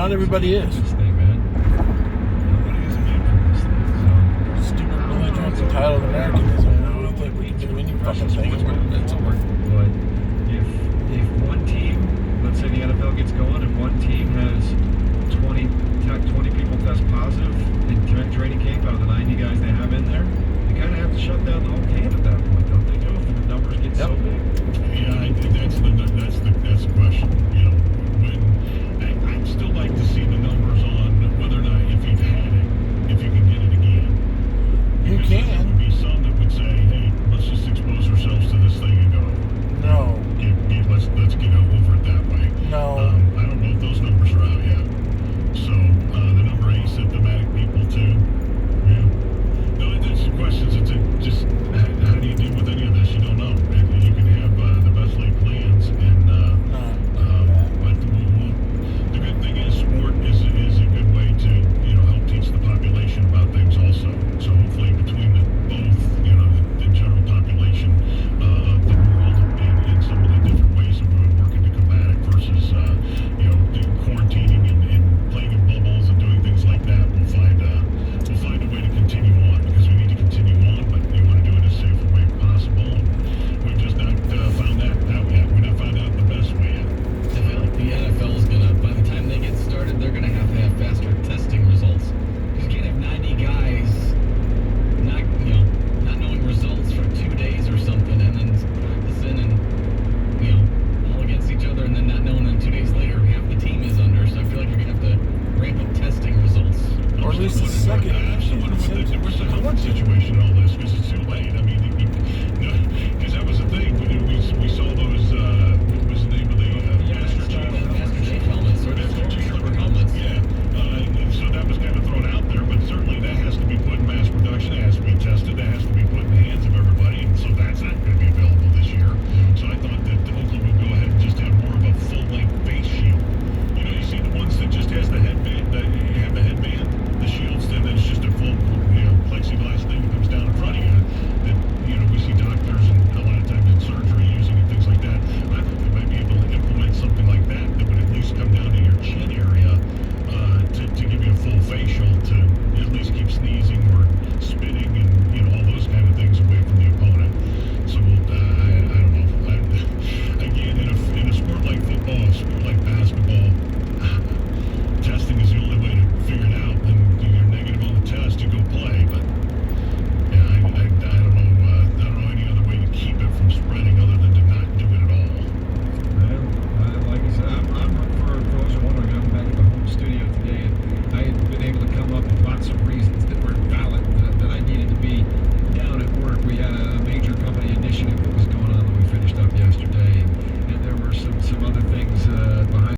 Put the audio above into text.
Not everybody is. This thing, man. Nobody is immune from this thing. So Stupid belligerent entitled Americanism. I don't think we can do any fucking thing. That's all right. But if one team, let's say the NFL gets going, and one team has 20 people test positive in training camp out of the 90 guys they have in there, you kind of have to shut down the whole camp at that point, don't they, Joe? If the numbers get so big. Yeah, I think that's the question. You know, when I'd still like to see the numbers on whether or not if you've had it, if you can get it again. You Because can. There would be some that would say, hey, let's just expose ourselves to this thing and go. No. Let's get over it that way. No. I don't know if those numbers are out yet. So the number of asymptomatic people too. Yeah. No, that's the questions. It's just how do you deal with any of this? You don't know. And you can have the best laid plans, and but the good thing is sport is a good way to help teach the population about things also. So hopefully between both the general population of the world and some of the different ways that we're working to combat it versus quarantining and playing in bubbles and doing things like that, we'll find a way to continue on, because we need to continue on, but we want to do it as safe a way as possible. And we've just not found that out yet. We're not found out the best way yet. I feel like the NFL is gonna, by the time they get started, they're gonna have faster testing results. You can't have 90 guys not knowing results for 2 days or something, and then practice in and all against each other, and then not knowing that 2 days later half the team is under. So I feel like you're gonna have to ramp up testing results. Or at least the second. I also wonder what the situation all